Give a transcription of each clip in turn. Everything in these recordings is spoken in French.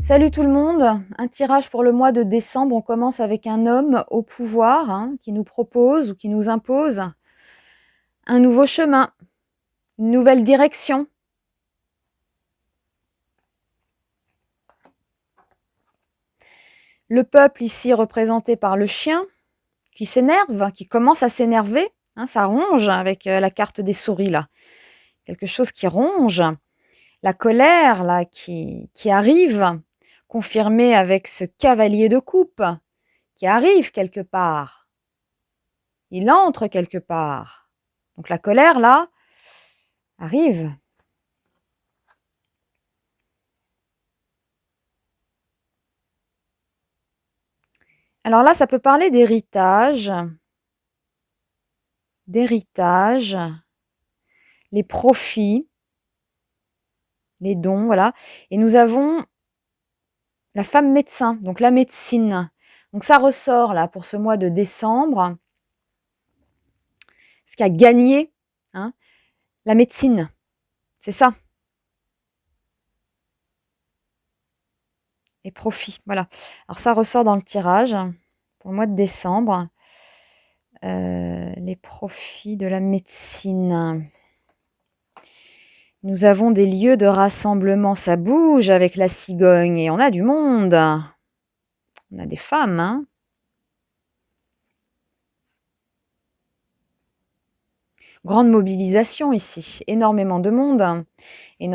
Salut tout le monde, un tirage pour le mois de décembre. On commence avec un homme au pouvoir qui nous propose ou qui nous impose un nouveau chemin, une nouvelle direction. Le peuple ici représenté par le chien qui s'énerve, qui commence à s'énerver. Ça ronge avec la carte des souris là. Quelque chose qui ronge. La colère là qui arrive, confirmée avec ce cavalier de coupe qui arrive quelque part. Il entre quelque part. Donc la colère, là, arrive. Alors là, ça peut parler d'héritage, les profits, les dons, voilà. Et nous avons la femme médecin, donc la médecine. Donc ça ressort là pour ce mois de décembre. Ce qu'a gagné la médecine, c'est ça. Et profit, voilà. Alors ça ressort dans le tirage pour le mois de décembre. Les profits de la médecine. Nous avons des lieux de rassemblement, ça bouge avec la cigogne et on a du monde. On a des femmes, Grande mobilisation ici, énormément de monde. Et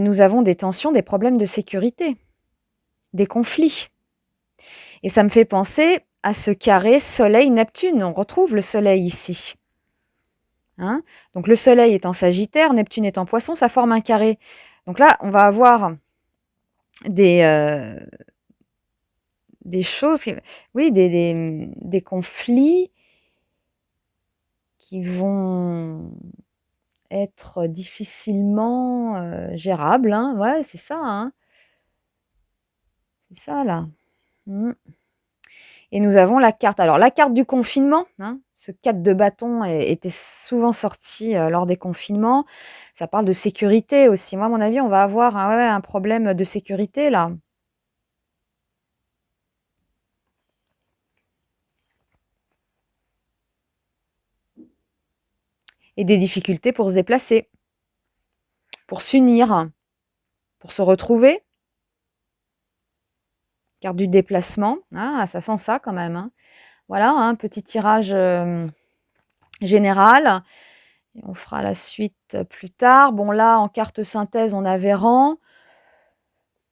nous avons des tensions, des problèmes de sécurité, des conflits. Et ça me fait penser à ce carré Soleil-Neptune. On retrouve le Soleil ici. Donc le Soleil est en Sagittaire, Neptune est en Poisson, ça forme un carré. Donc là, on va avoir des choses, oui, des conflits qui vont être difficilement gérables. Ouais, c'est ça. C'est ça, là. Et nous avons la carte. Alors, la carte du confinement, ce 4 de bâton était souvent sorti lors des confinements. Ça parle de sécurité aussi. Moi, à mon avis, on va avoir un problème de sécurité, là. Et des difficultés pour se déplacer, pour s'unir, pour se retrouver. Carte du déplacement. Ah, ça sent ça quand même. Voilà, un petit tirage général. Et on fera la suite plus tard. Bon, là, en carte synthèse, on a Véran.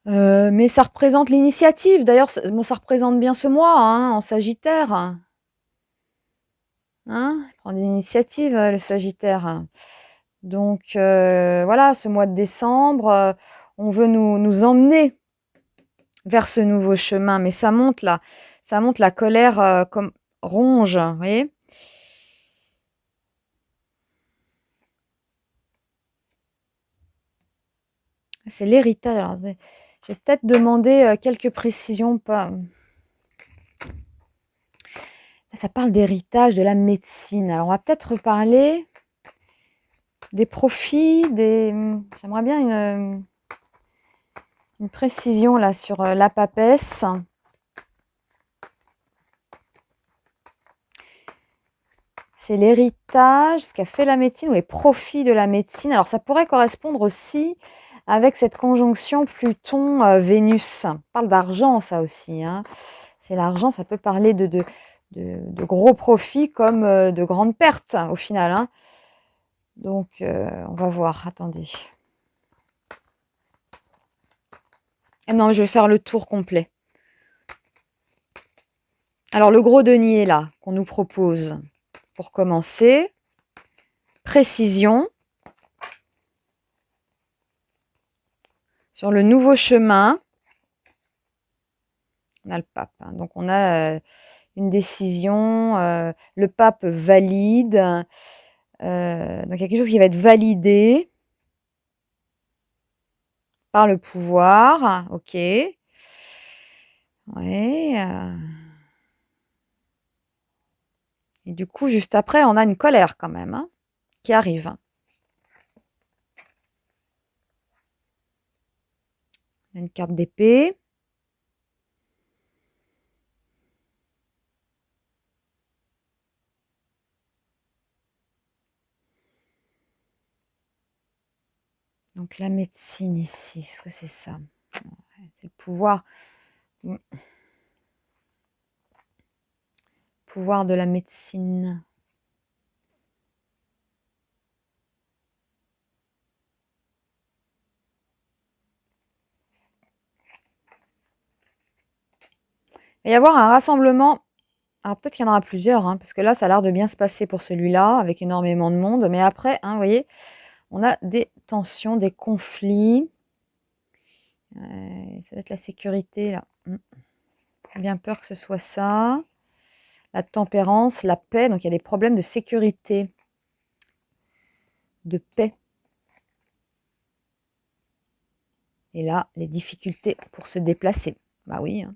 Mais ça représente l'initiative. D'ailleurs, ça représente bien ce mois, en Sagittaire. Prendre l'initiative, le Sagittaire. Donc, voilà, ce mois de décembre, on veut nous emmener vers ce nouveau chemin. Mais ça monte là. Ça monte la colère comme ronge, vous voyez ? C'est l'héritage. Alors, je vais peut-être demander quelques précisions. Ça parle d'héritage, de la médecine. Alors, on va peut-être reparler des profits, j'aimerais bien une précision là sur la papesse. C'est l'héritage, ce qu'a fait la médecine ou les profits de la médecine. Alors, ça pourrait correspondre aussi avec cette conjonction Pluton-Vénus. On parle d'argent, ça aussi. C'est l'argent, ça peut parler de gros profits comme de grandes pertes au final. Donc, on va voir. Attendez. Non, je vais faire le tour complet. Alors, le gros denier, là, qu'on nous propose, pour commencer, précision sur le nouveau chemin. On a le pape. Donc, on a une décision. Le pape valide. Donc, il y a quelque chose qui va être validé par le pouvoir. OK. Ouais. Et du coup, juste après, on a une colère quand même qui arrive. Une carte d'épée. Donc la médecine ici, est-ce que c'est ça? C'est le pouvoir. Pouvoir de la médecine. Il va y avoir un rassemblement. Alors peut-être qu'il y en aura plusieurs, hein, parce que là, ça a l'air de bien se passer pour celui-là, avec énormément de monde. Mais après, hein, vous voyez, on a des tensions, des conflits. Ça va être la sécurité, là. J'ai bien peur que ce soit ça. La tempérance, la paix. Donc il y a des problèmes de sécurité, de paix. Et là, les difficultés pour se déplacer. Bah oui, hein,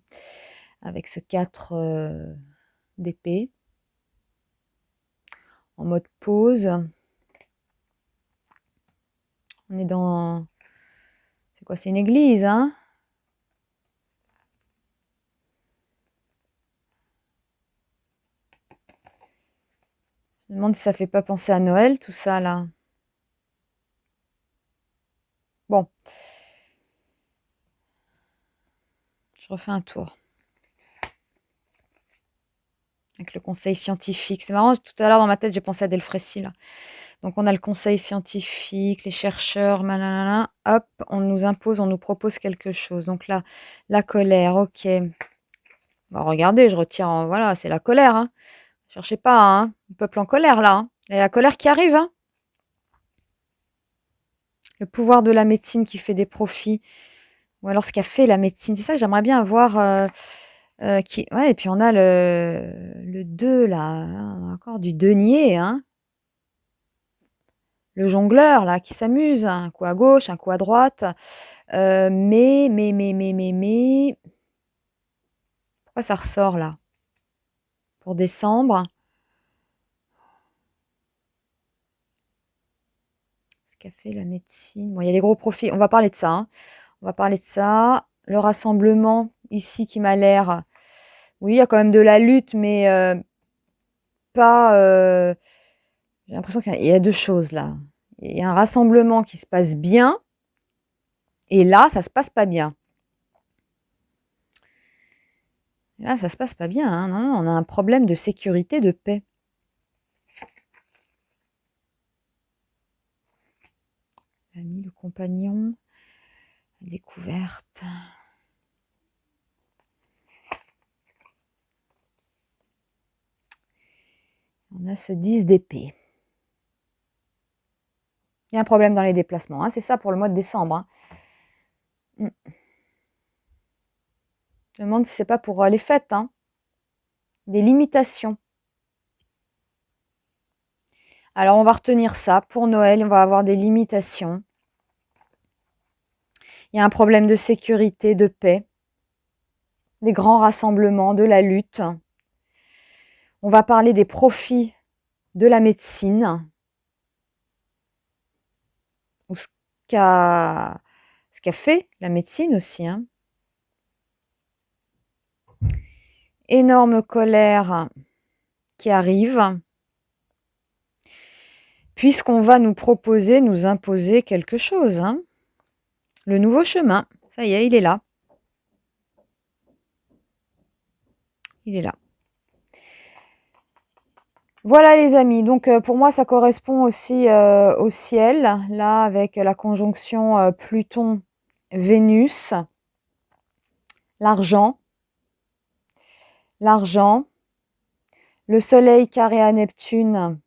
avec ce 4 d'épée. En mode pause. On est dans... C'est quoi? C'est une église, hein? Je me demande si ça fait pas penser à Noël, tout ça, là. Bon. Je refais un tour. Avec le conseil scientifique. C'est marrant, tout à l'heure, dans ma tête, j'ai pensé à Delfrécy, là. Donc, on a le conseil scientifique, les chercheurs, manana, hop, on nous impose, on nous propose quelque chose. Donc là, la colère, ok. Bon, regardez, je retire, voilà, c'est la colère, hein. Cherchez pas, hein. Le peuple en colère, là. Hein. Il y a la colère qui arrive, hein. Le pouvoir de la médecine qui fait des profits. Ou alors ce qu'a fait la médecine. C'est ça que j'aimerais bien avoir. Ouais, et puis on a le 2, là. Hein, on a encore du denier, hein. Le jongleur, là, qui s'amuse. Un coup à gauche, un coup à droite. Mais. Pourquoi ça ressort, là? Pour décembre. Ce qu'a fait la médecine. Bon, il y a des gros profits. On va parler de ça, hein. On va parler de ça. Le rassemblement, ici, qui m'a l'air... Oui, il y a quand même de la lutte, mais pas... j'ai l'impression qu'il y a deux choses, là. Il y a un rassemblement qui se passe bien, et là, ça se passe pas bien. Et là, ça se passe pas bien, hein. Non, non, on a un problème de sécurité, de paix. L'ami, le compagnon, la découverte... On a ce 10 d'épée. Il y a un problème dans les déplacements, hein. C'est ça pour le mois de décembre. Hein. Je me demande si c'est pas pour les fêtes. Hein. Des limitations. Alors, on va retenir ça. Pour Noël, on va avoir des limitations. Il y a un problème de sécurité, de paix. Des grands rassemblements, de la lutte. On va parler des profits de la médecine. Ou ce qu'a fait la médecine aussi. Hein. Énorme colère qui arrive. Puisqu'on va nous proposer, nous imposer quelque chose. Hein. Le nouveau chemin. Ça y est, il est là. Il est là. Voilà les amis, donc pour moi ça correspond aussi au ciel, là avec la conjonction Pluton-Vénus, l'argent, le soleil carré à Neptune,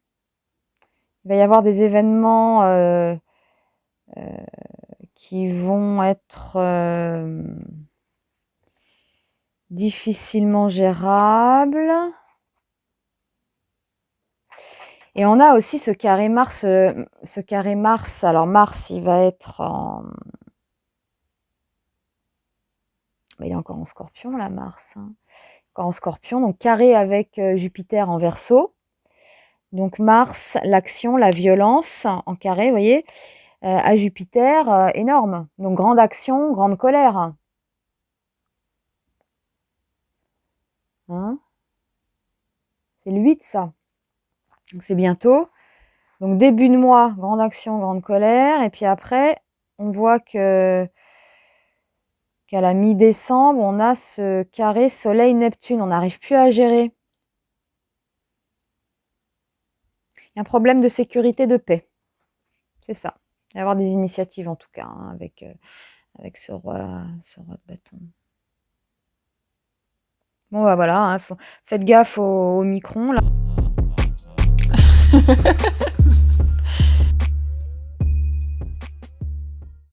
il va y avoir des événements qui vont être difficilement gérables. Et on a aussi ce carré Mars. Alors Mars, il va être en... Il est encore en Scorpion, là, Mars. Hein. Encore en Scorpion, donc carré avec Jupiter en Verseau. Donc Mars, l'action, la violence en carré, vous voyez. à Jupiter, énorme. Donc grande action, grande colère. Hein? C'est le 8 ça. Donc c'est bientôt. Donc début de mois, grande action, grande colère. Et puis après, on voit qu'à la mi-décembre, on a ce carré Soleil-Neptune. On n'arrive plus à gérer. Il y a un problème de sécurité, de paix. C'est ça. Il va y avoir des initiatives en tout cas, hein, avec ce roi de bâton. Bon bah voilà, hein, faites gaffe au micron là.